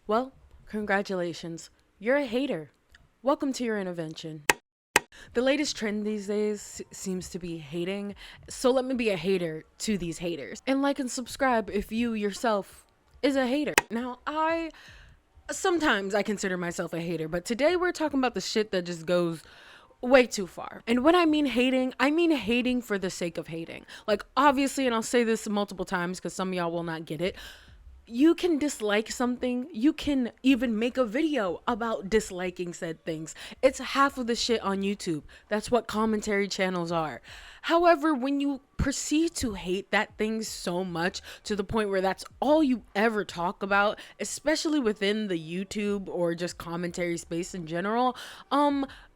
Well, congratulations. You're a hater. Welcome to your intervention. The latest trend these days seems to be hating, so let me be a hater to these haters. And like and subscribe if you yourself is a hater. Now, sometimes I consider myself a hater, but today we're talking about the shit that just goes way too far. And when I mean hating for the sake of hating. Like, obviously, and I'll say this multiple times because some of y'all will not get it, you can dislike something. You can even make a video about disliking said things. It's half of the shit on YouTube. That's what commentary channels are. However, when you proceed to hate that thing so much to the point where that's all you ever talk about, especially within the YouTube or just commentary space in general,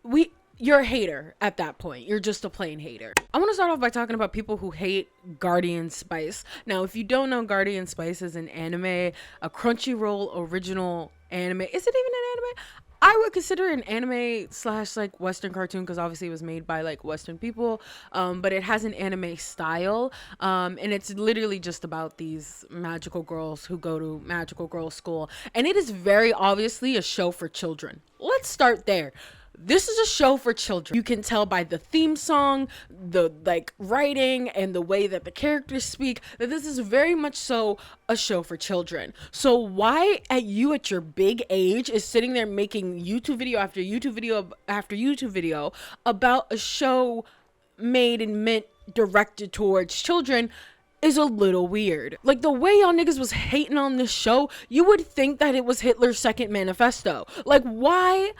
we you're a hater at that point. You're just a plain hater. I want to start off by talking about people who hate Guardian Spice. Now, if you don't know, Guardian Spice is an anime, a Crunchyroll original anime. Is it even an anime? I would consider it an anime slash like Western cartoon because obviously it was made by like Western people, but it has an anime style, and it's literally just about these magical girls who go to magical girl school, and it is very obviously a show for children. Let's start there. This is a show for children. You can tell by the theme song, the like writing, and the way that the characters speak that this is very much so a show for children. So why at your big age is sitting there making YouTube video after YouTube video after YouTube video about a show made and meant directed towards children is a little weird. Like, the way y'all niggas was hating on this show, you would think that it was Hitler's second manifesto. Like, why?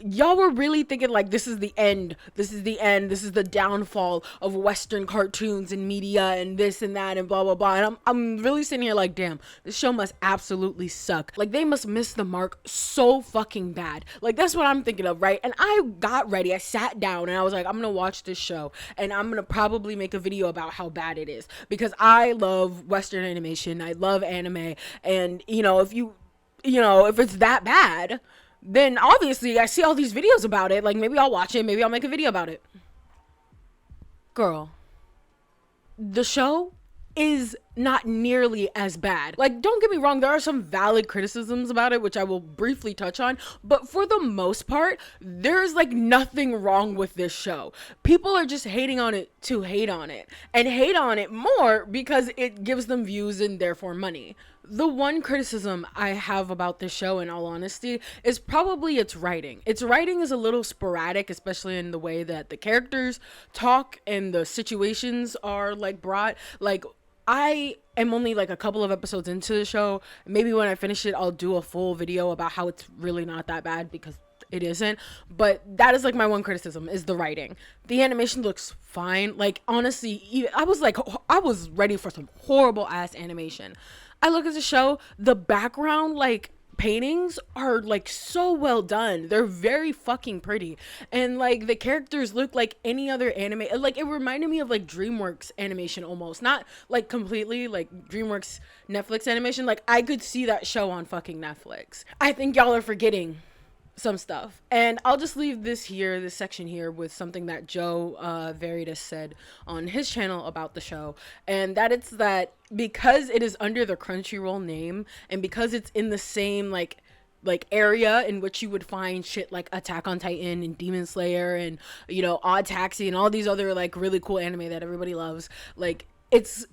Y'all were really thinking like this is the end, this is the downfall of Western cartoons and media and this and that and blah blah blah, and I'm really sitting here like, damn, this show must absolutely suck. Like, they must miss the mark so fucking bad. Like, that's what I'm thinking of, right? And I got ready, I sat down and I was like, I'm gonna watch this show and I'm gonna probably make a video about how bad it is because I love Western animation, I love anime, and if it's that bad, then obviously I see all these videos about it. Like, maybe I'll watch it. Maybe I'll make a video about it. Girl, the show is not nearly as bad. Like, don't get me wrong, there are some valid criticisms about it, which I will briefly touch on, but for the most part, there's like nothing wrong with this show. People are just hating on it to hate on it, and hate on it more because it gives them views and therefore money. The one criticism I have about this show, in all honesty, is probably its writing. Its writing is a little sporadic, especially in the way that the characters talk and the situations are like brought. Like, I am only like a couple of episodes into the show. Maybe when I finish it, I'll do a full video about how it's really not that bad because it isn't. But that is like my one criticism, is the writing. The animation looks fine. Like, honestly, I was ready for some horrible ass animation. I look at the show, the background like paintings are like so well done. They're very fucking pretty, and like the characters look like any other anime. Like, it reminded me of like DreamWorks animation almost, not like completely like DreamWorks Netflix animation. Like, I could see that show on fucking Netflix. I think y'all are forgetting some stuff, and I'll just leave this section here with something that Joe Veritas said on his channel about the show, and that it's that because it is under the Crunchyroll name and because it's in the same like area in which you would find shit like Attack on Titan and Demon Slayer and Odd Taxi and all these other like really cool anime that everybody loves, like, it's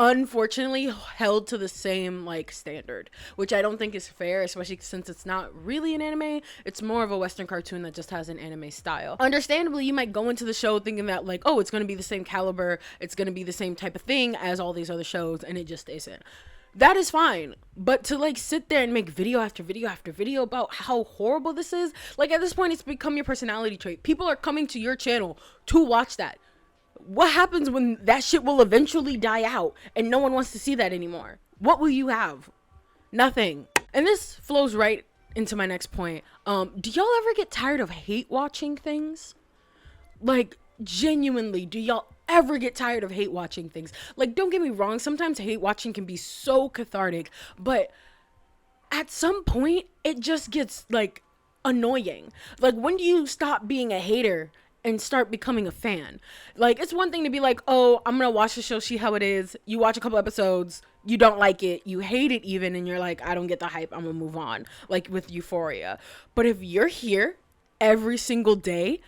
unfortunately held to the same like standard, which I don't think is fair, especially since it's not really an anime. It's more of a Western cartoon that just has an anime style. Understandably, you might go into the show thinking that like, oh, it's going to be the same caliber, it's going to be the same type of thing as all these other shows, and it just isn't. That is fine, but to like sit there and make video after video after video about how horrible this is, like, at this point it's become your personality trait. People are coming to your channel to watch that. What happens when that shit will eventually die out and no one wants to see that anymore? What will you have? Nothing. And this flows right into my next point. Do y'all ever get tired of hate watching things? Like, genuinely, do y'all ever get tired of hate watching things? Like, don't get me wrong, sometimes hate watching can be so cathartic, but at some point it just gets like annoying. Like, when do you stop being a hater and start becoming a fan? Like, it's one thing to be like, oh, I'm gonna watch the show, see how it is. You watch a couple episodes, you don't like it, you hate it even, and you're like, I don't get the hype, I'm gonna move on, like with Euphoria. But if you're here every single day,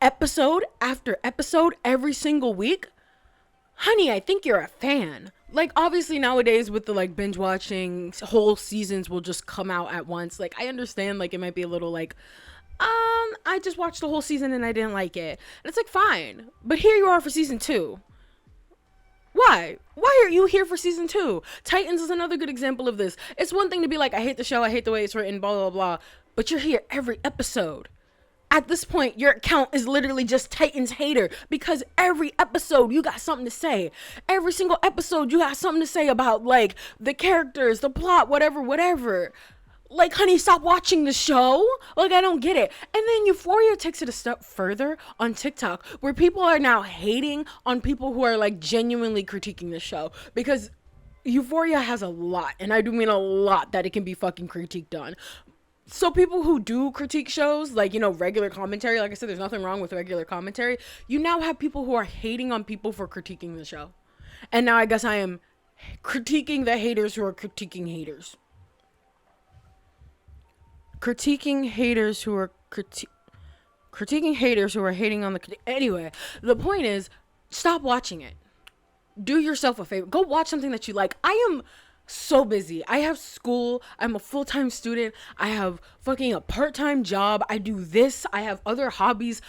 episode after episode, every single week, honey, I think you're a fan. Like, obviously nowadays with the like binge watching, whole seasons will just come out at once. Like, I understand, like, it might be a little like, I just watched the whole season and I didn't like it, and it's like, fine, but here you are for season 2. Why are you here for season 2? Titans is another good example of this. It's one thing to be like, I hate the show, I hate the way it's written, blah blah blah, but you're here every episode. At this point, your account is literally just Titans hater, because every episode you got something to say. Every single episode you got something to say about, like, the characters, the plot, whatever. Like, honey, stop watching the show. Like, I don't get it. And then Euphoria takes it a step further on TikTok, where people are now hating on people who are, like, genuinely critiquing the show, because Euphoria has a lot, and I do mean a lot, that it can be fucking critiqued on. So people who do critique shows, like, you know, regular commentary, like I said, there's nothing wrong with regular commentary. You now have people who are hating on people for critiquing the show. And now I guess I am critiquing the haters who are critiquing haters. Critiquing haters who are critiquing haters who are hating on the... Anyway, the point is, stop watching it. Do yourself a favor. Go watch something that you like. I am so busy. I have school. I'm a full-time student. I have fucking a part-time job. I do this. I have other hobbies.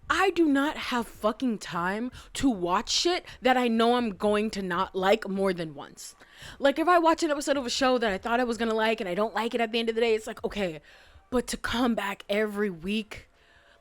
I do not have fucking time to watch shit that I know I'm going to not like more than once. Like, if I watch an episode of a show that I thought I was gonna like and I don't like it at the end of the day, it's like, okay, but to come back every week,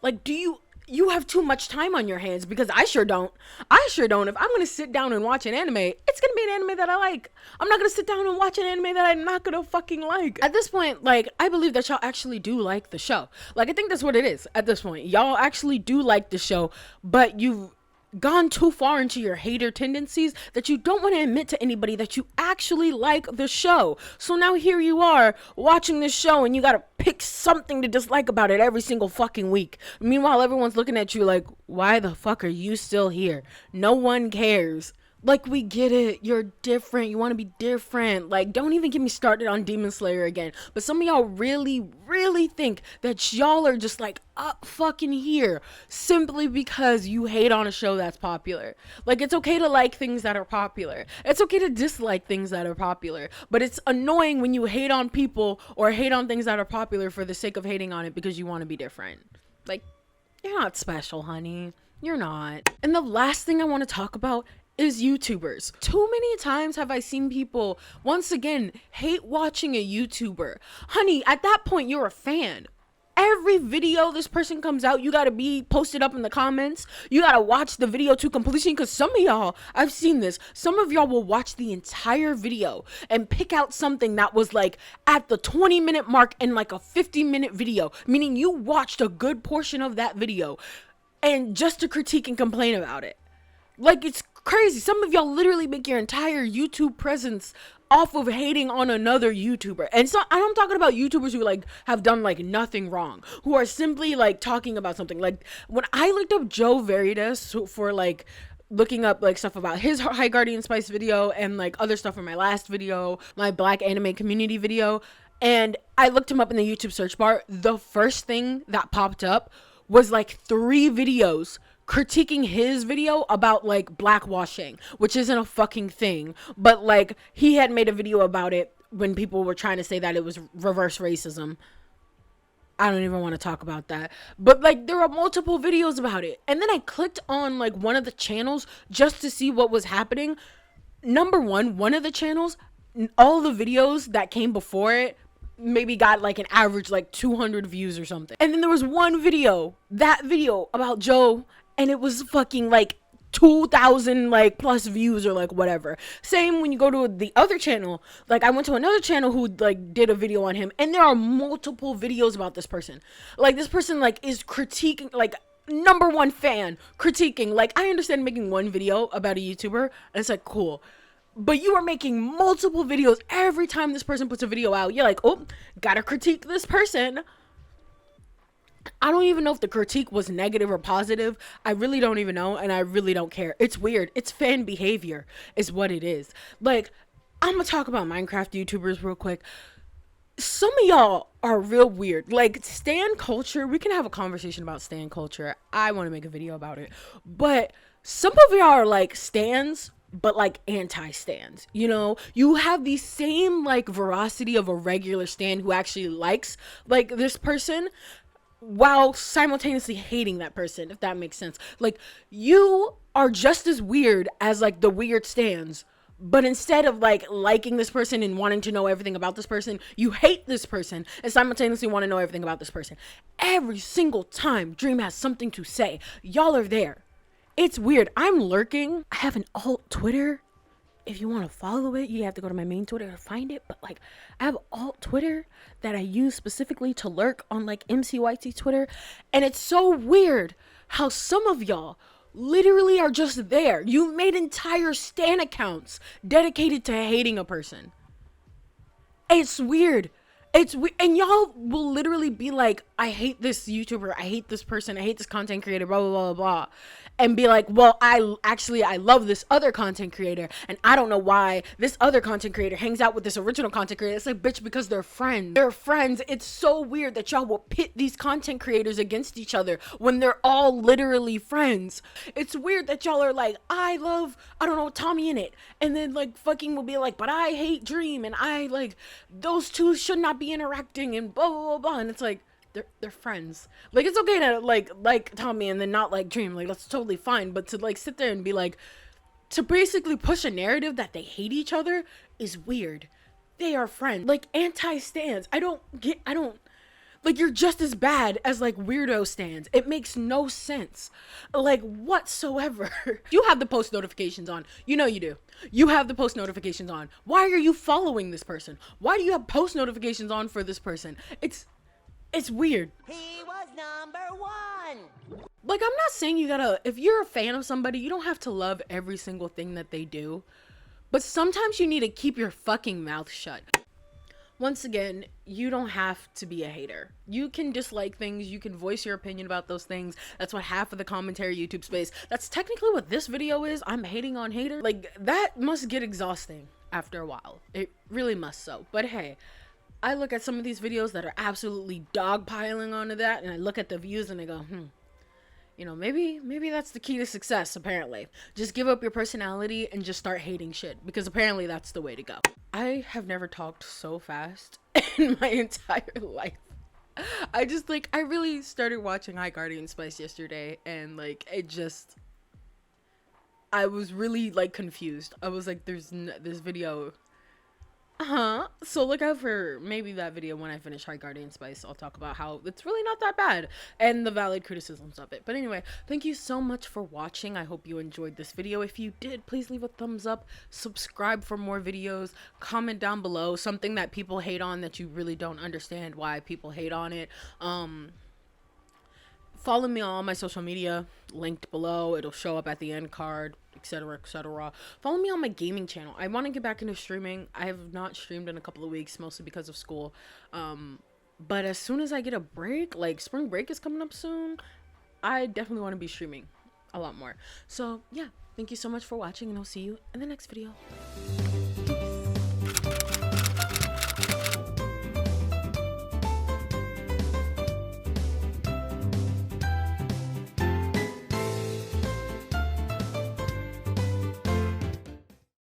like, you have too much time on your hands, because I sure don't. If I'm gonna sit down and watch an anime, it's gonna be an anime that I like. I'm not gonna sit down and watch an anime that I'm not gonna fucking like. At this point, like, I believe that y'all actually do like the show. Like, I think that's what it is at this point. Y'all actually do like the show, but you've gone too far into your hater tendencies that you don't want to admit to anybody that you actually like the show. So now here you are watching this show, and you gotta pick something to dislike about it every single fucking week. Meanwhile, everyone's looking at you like, why the fuck are you still here? No one cares. Like, we get it. You're different. You want to be different. Like, don't even get me started on Demon Slayer again. But some of y'all really, really think that y'all are just, like, up fucking here simply because you hate on a show that's popular. Like, it's okay to like things that are popular. It's okay to dislike things that are popular. But it's annoying when you hate on people or hate on things that are popular for the sake of hating on it because you want to be different. Like, you're not special, honey. You're not. And the last thing I want to talk about is YouTubers. Too many times have I seen people, once again, hate watching a YouTuber. Honey, at that point, you're a fan. Every video this person comes out, you gotta be posted up in the comments. You gotta watch the video to completion, because some of y'all, I've seen this, some of y'all will watch the entire video and pick out something that was like at the 20-minute mark in like a 50-minute video, meaning you watched a good portion of that video and just to critique and complain about it. Like, it's crazy. Some of y'all literally make your entire YouTube presence off of hating on another YouTuber. And so I'm talking about YouTubers who like have done like nothing wrong, who are simply like talking about something. Like, when I looked up Joe Veritas for like looking up like stuff about his High Guardian Spice video and like other stuff from my last video, my Black anime community video, and I looked him up in the YouTube search bar, the first thing that popped up was like 3 videos critiquing his video about like blackwashing, which isn't a fucking thing, but like he had made a video about it when people were trying to say that it was reverse racism. I don't even want to talk about that, but like there are multiple videos about it. And then I clicked on like one of the channels just to see what was happening. Number one of the channels, all the videos that came before it maybe got like an average like 200 views or something. And then there was one video, that video about Joe, and it was fucking like 2,000 like plus views or like whatever. Same when you go to the other channel. Like, I went to another channel who like did a video on him, and there are multiple videos about this person. Like, this person like is critiquing, like number one fan critiquing. Like, I understand making one video about a YouTuber and it's like cool, but you are making multiple videos. Every time this person puts a video out, you're like, oh, gotta critique this person. I don't even know if the critique was negative or positive. I really don't even know, and I really don't care. It's weird. It's fan behavior is what it is. Like, I'm gonna talk about Minecraft YouTubers real quick. Some of y'all are real weird. Like, stan culture, we can have a conversation about stan culture. I want to make a video about it. But some of y'all are like stans, but like anti-stans. You know, you have the same like veracity of a regular stan who actually likes like this person while simultaneously hating that person, if that makes sense. Like, you are just as weird as like the weird stans, but instead of like liking this person and wanting to know everything about this person, you hate this person and simultaneously want to know everything about this person. Every single time Dream has something to say, y'all are there. It's weird. I'm lurking. I have an alt Twitter. If you want to follow it, you have to go to my main Twitter to find it. But like, I have alt Twitter that I use specifically to lurk on like MCYT Twitter. And it's so weird how some of y'all literally are just there. You made entire stan accounts dedicated to hating a person. It's weird. And y'all will literally be like, I hate this YouTuber, I hate this person, I hate this content creator, blah blah blah blah, and be like, well, I love this other content creator, and I don't know why this other content creator hangs out with this original content creator. It's like, bitch, because they're friends. They're friends. It's so weird that y'all will pit these content creators against each other when they're all literally friends. It's weird that y'all are like, I love, I don't know, Tommyinnit, and then like fucking will be like, but I hate Dream, and I like, those two should not be interacting, and blah blah blah blah. And it's like, they're friends. Like, it's okay to like Tommy and then not like Dream. Like, that's totally fine. But to like sit there and be like, to basically push a narrative that they hate each other is weird. They are friends. Like, anti-stans. I don't like, you're just as bad as like weirdo stans. It makes no sense, like, whatsoever. You have the post notifications on. You know you do. You have the post notifications on. Why are you following this person? Why do you have post notifications on for this person? It's weird. He was #1. Like, I'm not saying you gotta, if you're a fan of somebody, you don't have to love every single thing that they do. But sometimes you need to keep your fucking mouth shut. Once again, you don't have to be a hater. You can dislike things. You can voice your opinion about those things. That's what half of the commentary YouTube space. That's technically what this video is. I'm hating on haters. Like, that must get exhausting after a while. It really must so. But hey, I look at some of these videos that are absolutely dogpiling onto that, and I look at the views and I go, you know, maybe that's the key to success, apparently. Just give up your personality and just start hating shit, because apparently that's the way to go. I have never talked so fast in my entire life. I really started watching High Guardian Spice yesterday, and like, I was really like confused. I was like, this video. So look out for maybe that video when I finish High Guardian Spice. I'll talk about how it's really not that bad and the valid criticisms of it. But anyway, thank you so much for watching. I hope you enjoyed this video. If you did, please leave a thumbs up, subscribe for more videos, comment down below something that people hate on that you really don't understand why people hate on it. Follow me on all my social media, linked below. It'll show up at the end card, etc, etc. Follow me on my gaming channel. I want to get back into streaming. I have not streamed in a couple of weeks, mostly because of school. But as soon as I get a break, like spring break is coming up soon, I definitely want to be streaming a lot more. So yeah, thank you so much for watching, and I'll see you in the next video.